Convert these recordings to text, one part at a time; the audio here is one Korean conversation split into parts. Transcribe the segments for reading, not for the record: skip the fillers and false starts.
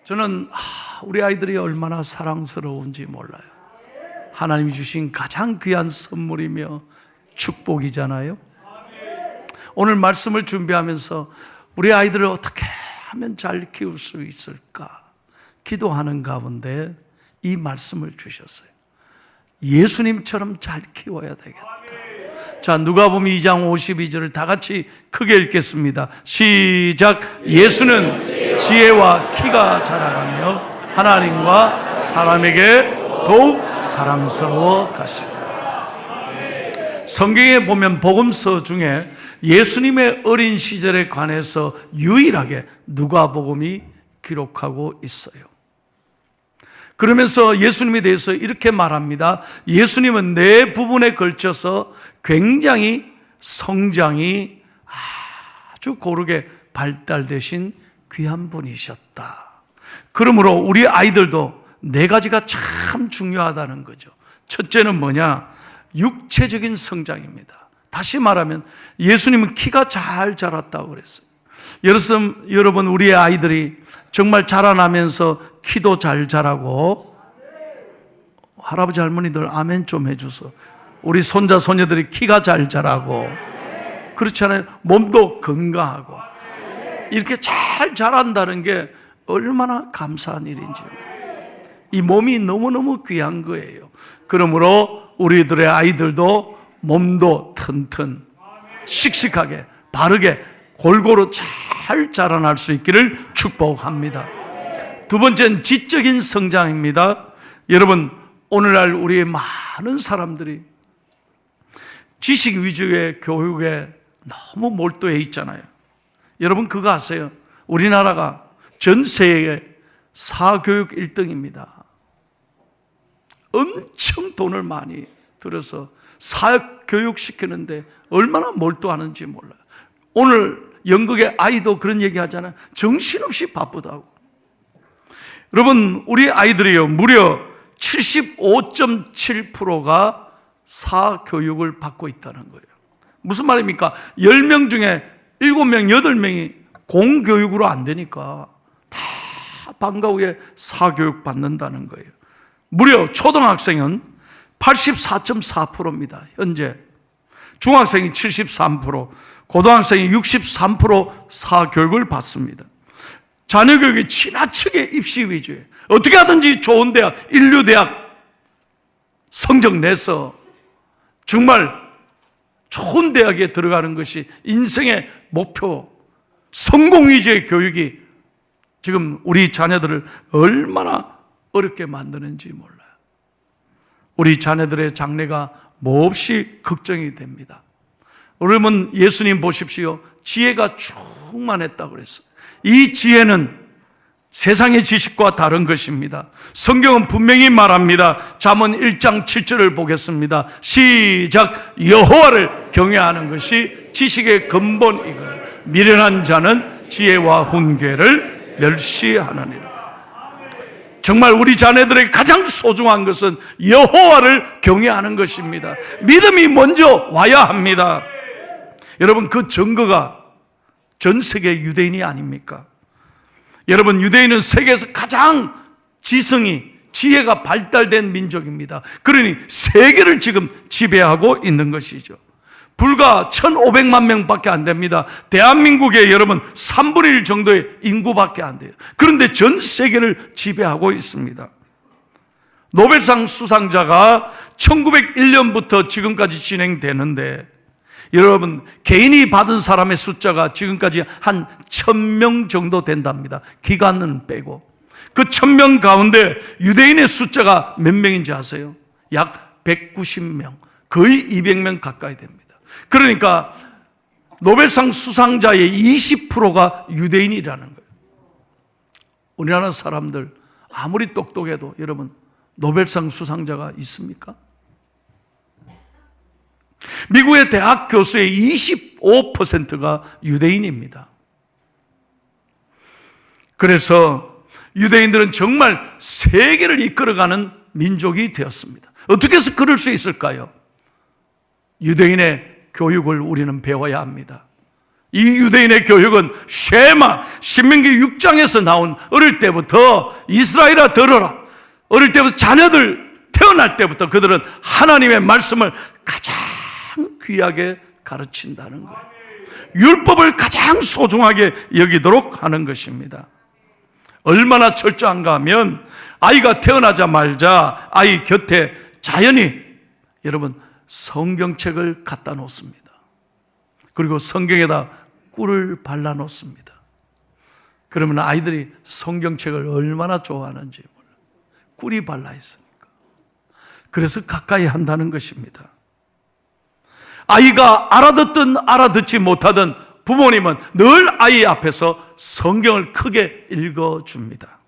저는 우리 아이들이 얼마나 사랑스러운지 몰라요. 하나님이 주신 가장 귀한 선물이며 축복이잖아요. 오늘 말씀을 준비하면서 우리 아이들을 어떻게 하면 잘 키울 수 있을까 기도하는 가운데 이 말씀을 주셨어요. 예수님처럼 잘 키워야 되겠다. 자, 누가복음 2장 52절을 다 같이 크게 읽겠습니다. 시작. 예수는 지혜와 키가 자라가며 하나님과 사람에게 더욱 사랑스러워 가시다. 성경에 보면 복음서 중에 예수님의 어린 시절에 관해서 유일하게 누가복음이 기록하고 있어요. 그러면서 예수님에 대해서 이렇게 말합니다. 예수님은 네 부분에 걸쳐서 굉장히 성장이 아주 고르게 발달되신 귀한 분이셨다. 그러므로 우리 아이들도 네 가지가 참 중요하다는 거죠. 첫째는 뭐냐? 육체적인 성장입니다. 다시 말하면 예수님은 키가 잘 자랐다고 그랬어요. 여러분, 우리의 아이들이 정말 자라나면서 키도 잘 자라고, 할아버지 할머니들 아멘 좀 해줘서, 우리 손자 손녀들이 키가 잘 자라고, 그렇잖아요. 몸도 건강하고 이렇게 잘 자란다는 게 얼마나 감사한 일인지. 이 몸이 너무너무 귀한 거예요. 그러므로 우리들의 아이들도 몸도 튼튼 씩씩하게 바르게 골고루 잘 자라날 수 있기를 축복합니다. 두 번째는 지적인 성장입니다. 여러분, 오늘날 우리의 많은 사람들이 지식 위주의 교육에 너무 몰두해 있잖아요. 여러분 그거 아세요? 우리나라가 전 세계 사교육 1등입니다. 엄청 돈을 많이 들여서 사교육 시키는데 얼마나 몰두하는지 몰라요. 오늘 연극의 아이도 그런 얘기 하잖아요. 정신없이 바쁘다고. 여러분, 우리 아이들이요, 무려 75.7%가 사교육을 받고 있다는 거예요. 무슨 말입니까? 10명 중에 7명, 8명이 공교육으로 안 되니까 다 방과 후에 사교육 받는다는 거예요. 무려 초등학생은 84.4%입니다. 현재 중학생이 73%, 고등학생이 63% 사교육을 받습니다. 자녀교육이 지나치게 입시 위주예요. 어떻게 하든지 좋은 대학, 인류대학 성적 내서 정말 좋은 대학에 들어가는 것이 인생의 목표, 성공 위주의 교육이 지금 우리 자녀들을 얼마나 어렵게 만드는지 몰라요. 우리 자녀들의 장래가 몹시 걱정이 됩니다. 여러분, 예수님 보십시오. 지혜가 충만했다고 그랬어요. 이 지혜는 세상의 지식과 다른 것입니다. 성경은 분명히 말합니다. 잠언 1장 7절을 보겠습니다. 시작. 여호와를 경외하는 것이 지식의 근본이거늘 미련한 자는 지혜와 훈계를 멸시하느니라. 정말 우리 자녀들에게 가장 소중한 것은 여호와를 경외하는 것입니다. 믿음이 먼저 와야 합니다. 여러분, 그 증거가 전 세계 유대인이 아닙니까? 여러분, 유대인은 세계에서 가장 지혜가 발달된 민족입니다. 그러니 세계를 지금 지배하고 있는 것이죠. 불과 1,500만 명밖에 안 됩니다. 대한민국에 여러분 3분의 1 정도의 인구밖에 안 돼요. 그런데 전 세계를 지배하고 있습니다. 노벨상 수상자가 1901년부터 지금까지 진행되는데, 여러분, 개인이 받은 사람의 숫자가 지금까지 한 1,000명 정도 된답니다. 기간은 빼고. 그 1,000명 가운데 유대인의 숫자가 몇 명인지 아세요? 약 190명, 거의 200명 가까이 됩니다. 그러니까 노벨상 수상자의 20%가 유대인이라는 거예요. 우리나라 사람들 아무리 똑똑해도 여러분, 노벨상 수상자가 있습니까? 미국의 대학 교수의 25%가 유대인입니다. 그래서 유대인들은 정말 세계를 이끌어가는 민족이 되었습니다. 어떻게 해서 그럴 수 있을까요? 유대인의 교육을 우리는 배워야 합니다. 이 유대인의 교육은 쉐마, 신명기 6장에서 나온 어릴 때부터 이스라엘아 들어라. 어릴 때부터 자녀들 태어날 때부터 그들은 하나님의 말씀을 가장 귀하게 가르친다는 거예요. 율법을 가장 소중하게 여기도록 하는 것입니다. 얼마나 철저한가 하면 아이가 태어나자마자 아이 곁에 자연히 여러분 성경책을 갖다 놓습니다. 그리고 성경에다 꿀을 발라 놓습니다. 그러면 아이들이 성경책을 얼마나 좋아하는지 몰라요. 꿀이 발라 있으니까. 그래서 가까이 한다는 것입니다. 아이가 알아듣든 알아듣지 못하든 부모님은 늘 아이 앞에서 성경을 크게 읽어줍니다.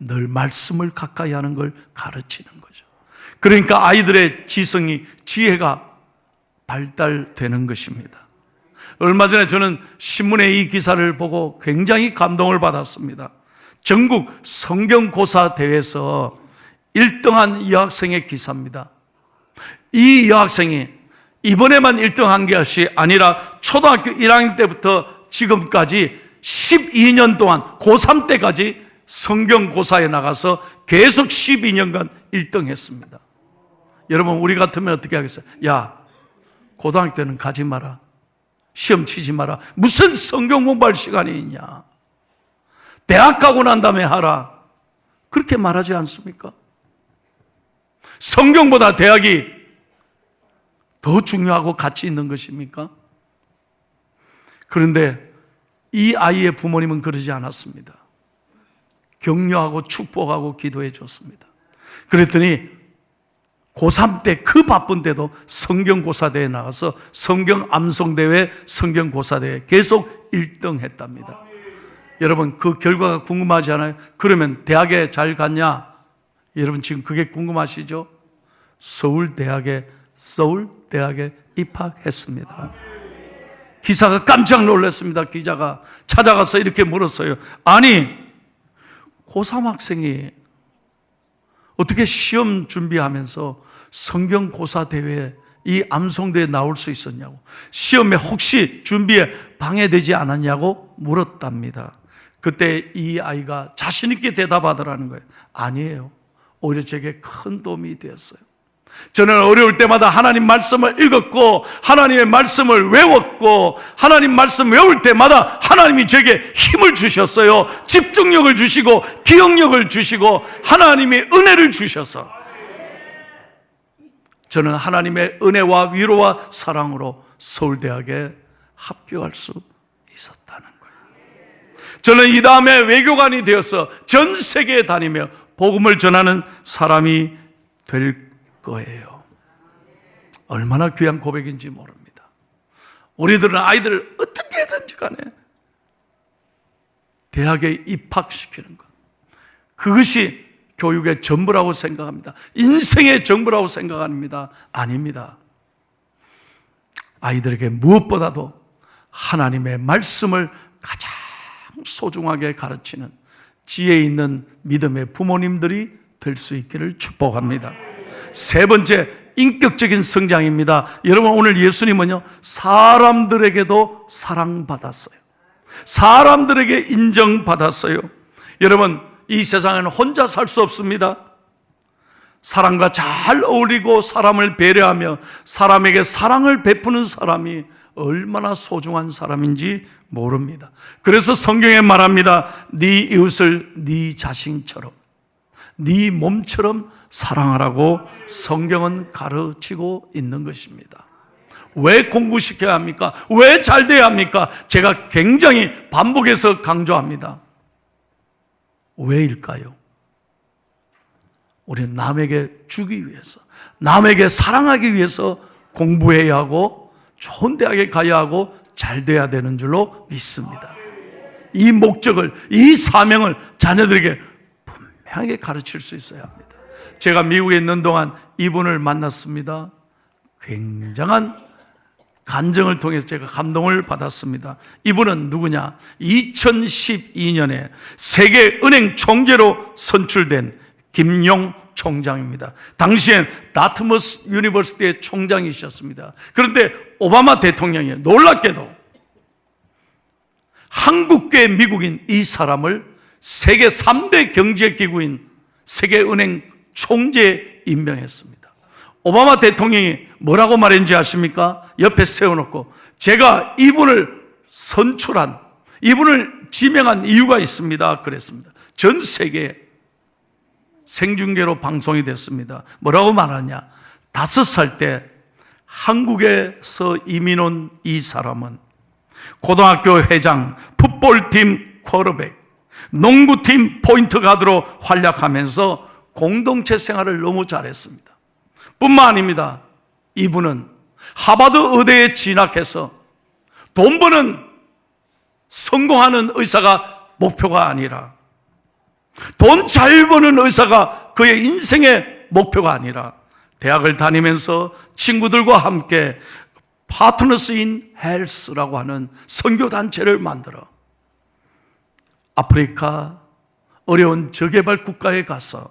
늘 말씀을 가까이 하는 걸 가르치는 거죠. 그러니까 아이들의 지성이, 지혜가 발달되는 것입니다. 얼마 전에 저는 신문에 이 기사를 보고 굉장히 감동을 받았습니다. 전국 성경고사 대회에서 1등한 여학생의 기사입니다. 이 여학생이 이번에만 1등한 것이 아니라 초등학교 1학년 때부터 지금까지 12년 동안 고3 때까지 성경고사에 나가서 계속 12년간 1등했습니다. 여러분 우리 같으면 어떻게 하겠어요? 야, 고등학교 때는 가지 마라. 시험 치지 마라. 무슨 성경 공부할 시간이 있냐. 대학 가고 난 다음에 하라. 그렇게 말하지 않습니까? 성경보다 대학이 더 중요하고 가치 있는 것입니까? 그런데 이 아이의 부모님은 그러지 않았습니다. 격려하고 축복하고 기도해 줬습니다. 그랬더니 고3 때 그 바쁜 때도 성경고사대회에 나가서 성경 암송대회, 성경고사대회 계속 1등 했답니다. 여러분 그 결과가 궁금하지 않아요? 그러면 대학에 잘 갔냐? 여러분 지금 그게 궁금하시죠? 서울대학에 입학했습니다. 기사가 깜짝 놀랐습니다. 기자가 찾아가서 이렇게 물었어요. 아니 고3 학생이 어떻게 시험 준비하면서 성경고사 대회에 이 암송대회에 나올 수 있었냐고, 시험에 혹시 준비에 방해되지 않았냐고 물었답니다. 그때 이 아이가 자신 있게 대답하더라는 거예요. 아니에요. 오히려 제게 큰 도움이 되었어요. 저는 어려울 때마다 하나님 말씀을 읽었고 하나님의 말씀을 외웠고 하나님 말씀 외울 때마다 하나님이 제게 힘을 주셨어요. 집중력을 주시고 기억력을 주시고 하나님의 은혜를 주셔서 저는 하나님의 은혜와 위로와 사랑으로 서울대학에 합격할 수 있었다는 거예요. 저는 이 다음에 외교관이 되어서 전 세계에 다니며 복음을 전하는 사람이 될 거예요. 얼마나 귀한 고백인지 모릅니다. 우리들은 아이들을 어떻게든지 간에 대학에 입학시키는 것, 그것이 교육의 전부라고 생각합니다. 인생의 전부라고 생각합니다. 아닙니다. 아이들에게 무엇보다도 하나님의 말씀을 가장 소중하게 가르치는 지혜 있는 믿음의 부모님들이 될 수 있기를 축복합니다. 세 번째, 인격적인 성장입니다. 여러분 오늘 예수님은요 사람들에게도 사랑받았어요. 사람들에게 인정받았어요. 여러분 이 세상에는 혼자 살 수 없습니다. 사람과 잘 어울리고 사람을 배려하며 사람에게 사랑을 베푸는 사람이 얼마나 소중한 사람인지 모릅니다. 그래서 성경에 말합니다. 네 이웃을 네 자신처럼, 네 몸처럼 사랑하라고 성경은 가르치고 있는 것입니다. 왜 공부시켜야 합니까? 왜 잘 돼야 합니까? 제가 굉장히 반복해서 강조합니다. 왜일까요? 우리는 남에게 주기 위해서, 남에게 사랑하기 위해서 공부해야 하고 좋은 대학에 가야 하고 잘 돼야 되는 줄로 믿습니다. 이 목적을, 이 사명을 자녀들에게 분명하게 가르칠 수 있어야 합니다. 제가 미국에 있는 동안 이분을 만났습니다. 굉장한 간증을 통해서 제가 감동을 받았습니다. 이분은 누구냐? 2012년에 세계은행 총재로 선출된 김용 총장입니다. 당시엔 다트머스 유니버시티의 총장이셨습니다. 그런데 오바마 대통령이 놀랍게도 한국계 미국인 이 사람을 세계 3대 경제기구인 세계은행 총재에 임명했습니다. 오바마 대통령이 뭐라고 말했는지 아십니까? 옆에 세워놓고 제가 이분을 선출한, 이분을 지명한 이유가 있습니다 그랬습니다. 전 세계에 생중계로 방송이 됐습니다. 뭐라고 말하냐? 5살 때 한국에서 이민 온 이 사람은 고등학교 회장, 풋볼팀 쿼터백, 농구팀 포인트 가드로 활약하면서 공동체 생활을 너무 잘했습니다. 뿐만 아닙니다. 이분은 하버드 의대에 진학해서 돈 버는 성공하는 의사가 목표가 아니라, 돈 잘 버는 의사가 그의 인생의 목표가 아니라 대학을 다니면서 친구들과 함께 파트너스 인 헬스라고 하는 선교단체를 만들어 아프리카 어려운 저개발 국가에 가서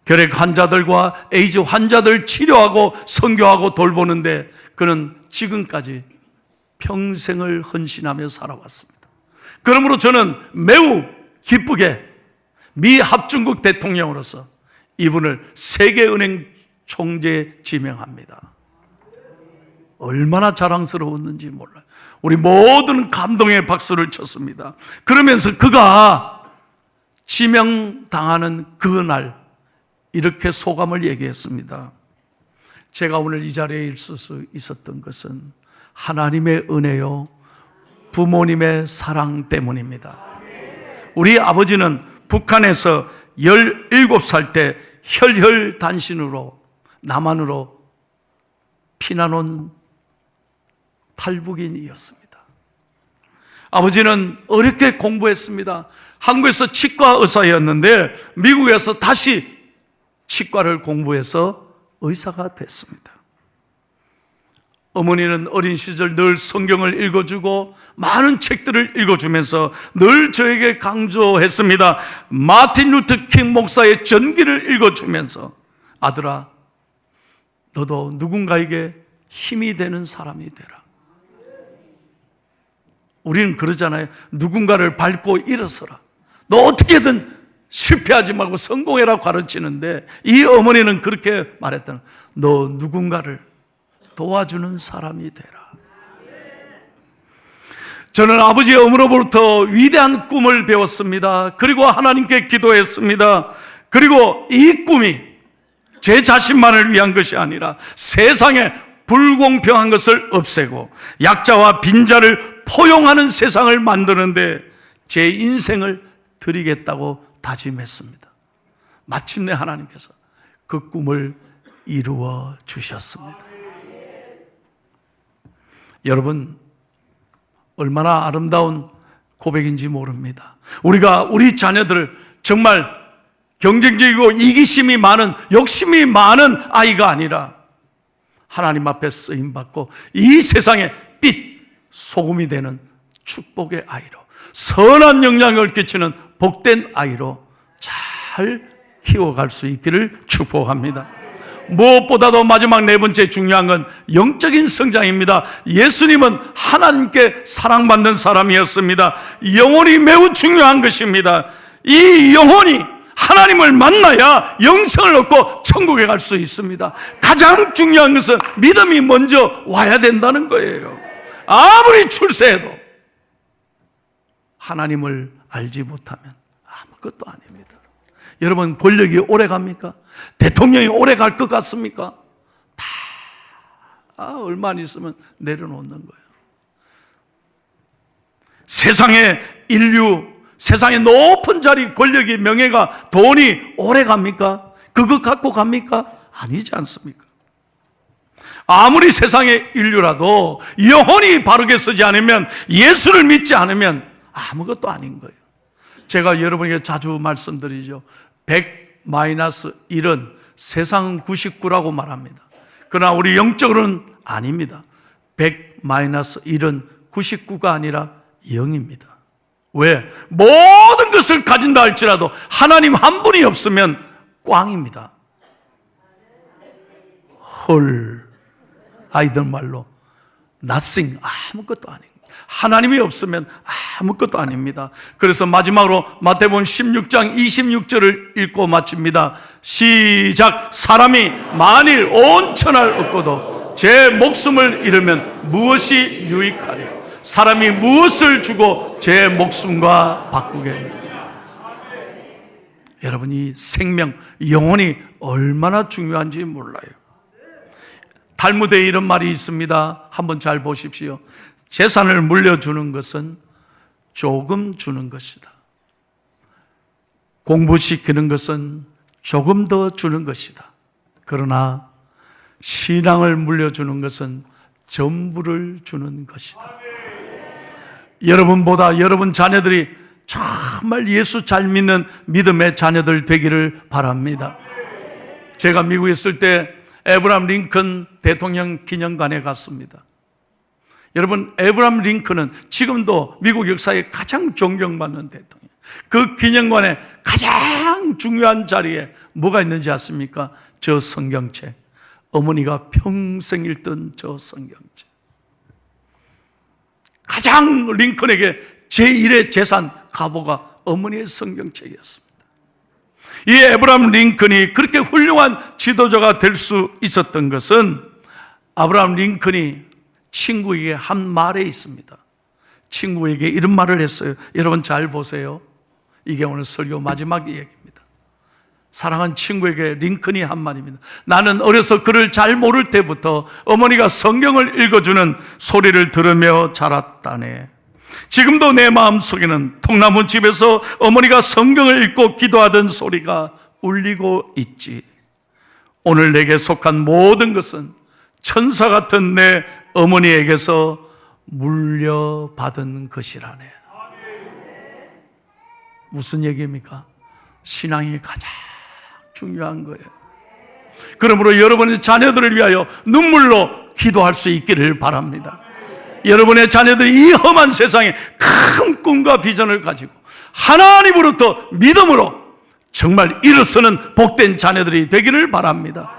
결핵 환자들과 에이즈 환자들 치료하고 선교하고 돌보는데 그는 지금까지 평생을 헌신하며 살아왔습니다. 그러므로 저는 매우 기쁘게 미 합중국 대통령으로서 이분을 세계은행 총재에 지명합니다. 얼마나 자랑스러웠는지 몰라요. 우리 모두는 감동의 박수를 쳤습니다. 그러면서 그가 지명당하는 그날 이렇게 소감을 얘기했습니다. 제가 오늘 이 자리에 있을 수 있었던 것은 하나님의 은혜요, 부모님의 사랑 때문입니다. 우리 아버지는 북한에서 17살 때 혈혈단신으로 남한으로 피난 온 탈북인이었습니다. 아버지는 어렵게 공부했습니다. 한국에서 치과 의사였는데 미국에서 다시 치과를 공부해서 의사가 됐습니다. 어머니는 어린 시절 늘 성경을 읽어주고 많은 책들을 읽어주면서 늘 저에게 강조했습니다. 마틴 루터 킹 목사의 전기를 읽어주면서 아들아, 너도 누군가에게 힘이 되는 사람이 되라. 우리는 그러잖아요. 누군가를 밟고 일어서라. 너 어떻게든 실패하지 말고 성공해라 가르치는데 이 어머니는 그렇게 말했다는, 너 누군가를 도와주는 사람이 되라. 저는 아버지의 어머니로부터 위대한 꿈을 배웠습니다. 그리고 하나님께 기도했습니다. 그리고 이 꿈이 제 자신만을 위한 것이 아니라 세상에 불공평한 것을 없애고 약자와 빈자를 포용하는 세상을 만드는데 제 인생을 드리겠다고 다짐했습니다. 마침내 하나님께서 그 꿈을 이루어 주셨습니다. 여러분, 얼마나 아름다운 고백인지 모릅니다. 우리가 우리 자녀들을 정말 경쟁적이고 이기심이 많은, 욕심이 많은 아이가 아니라 하나님 앞에 쓰임받고 이 세상에 빛, 소금이 되는 축복의 아이로, 선한 영향을 끼치는 복된 아이로 잘 키워갈 수 있기를 축복합니다. 무엇보다도 마지막 네 번째 중요한 건 영적인 성장입니다. 예수님은 하나님께 사랑받는 사람이었습니다. 영혼이 매우 중요한 것입니다. 이 영혼이 하나님을 만나야 영생을 얻고 천국에 갈 수 있습니다. 가장 중요한 것은 믿음이 먼저 와야 된다는 거예요. 아무리 출세해도 하나님을 알지 못하면 아무것도 아닙니다. 여러분, 권력이 오래 갑니까? 대통령이 오래 갈 것 같습니까? 다 얼마 있으면 내려놓는 거예요. 세상의 인류, 세상의 높은 자리, 권력이, 명예가, 돈이 오래 갑니까? 그것 갖고 갑니까? 아니지 않습니까? 아무리 세상의 인류라도 영혼이 바르게 쓰지 않으면, 예수를 믿지 않으면 아무것도 아닌 거예요. 제가 여러분에게 자주 말씀드리죠. 100-1은 세상은 99라고 말합니다. 그러나 우리 영적으로는 아닙니다. 100-1은 99가 아니라 0입니다. 왜? 모든 것을 가진다 할지라도 하나님 한 분이 없으면 꽝입니다. 헐, 아이들 말로 nothing, 아무것도 아닙니다. 하나님이 없으면 아무것도 아닙니다. 그래서 마지막으로 마태복음 16장 26절을 읽고 마칩니다. 시작. 사람이 만일 온 천하를 얻고도 제 목숨을 잃으면 무엇이 유익하리요? 사람이 무엇을 주고 제 목숨과 바꾸겠느냐? 여러분, 이 생명, 영혼이 얼마나 중요한지 몰라요. 탈무드에 이런 말이 있습니다. 한번 잘 보십시오. 재산을 물려주는 것은 조금 주는 것이다. 공부시키는 것은 조금 더 주는 것이다. 그러나 신앙을 물려주는 것은 전부를 주는 것이다. 여러분보다 여러분 자녀들이 정말 예수 잘 믿는 믿음의 자녀들 되기를 바랍니다. 제가 미국에 있을 때 에브라함 링컨 대통령 기념관에 갔습니다. 여러분, 에브라함 링컨은 지금도 미국 역사에 가장 존경받는 대통령. 그 기념관에 가장 중요한 자리에 뭐가 있는지 아십니까? 저 성경책. 어머니가 평생 읽던 저 성경책. 가장 링컨에게 제1의 재산 가보가 어머니의 성경책이었습니다. 이 에브라함 링컨이 그렇게 훌륭한 지도자가 될 수 있었던 것은 아브라함 링컨이 친구에게 한 말에 있습니다. 친구에게 이런 말을 했어요. 여러분 잘 보세요. 이게 오늘 설교 마지막 이야기입니다. 사랑하는 친구에게 링컨이 한 말입니다. 나는 어려서 그를 잘 모를 때부터 어머니가 성경을 읽어주는 소리를 들으며 자랐다네. 지금도 내 마음속에는 통나무 집에서 어머니가 성경을 읽고 기도하던 소리가 울리고 있지. 오늘 내게 속한 모든 것은 천사 같은 내 어머니에게서 물려받은 것이라네. 무슨 얘기입니까? 신앙이 가장 중요한 거예요. 그러므로 여러분의 자녀들을 위하여 눈물로 기도할 수 있기를 바랍니다. 여러분의 자녀들이 이 험한 세상에 큰 꿈과 비전을 가지고 하나님으로부터 믿음으로 정말 일어서는 복된 자녀들이 되기를 바랍니다.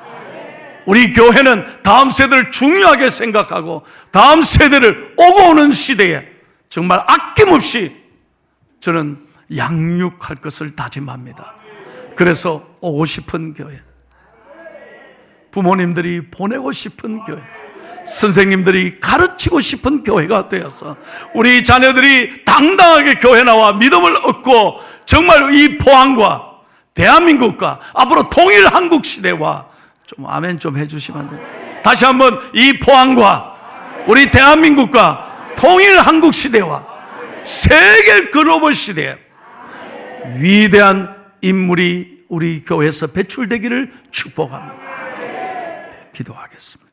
우리 교회는 다음 세대를 중요하게 생각하고 다음 세대를 오고 오는 시대에 정말 아낌없이 저는 양육할 것을 다짐합니다. 그래서 오고 싶은 교회, 부모님들이 보내고 싶은 교회, 선생님들이 가르치고 싶은 교회가 되어서 우리 자녀들이 당당하게 교회 나와 믿음을 얻고 정말 이 포항과 대한민국과 앞으로 통일 한국 시대와 좀 아멘 좀 해주시면 안 돼요? 다시 한번 이 포항과 우리 대한민국과 통일 한국 시대와 세계 글로벌 시대에 위대한 인물이 우리 교회에서 배출되기를 축복합니다. 기도하겠습니다.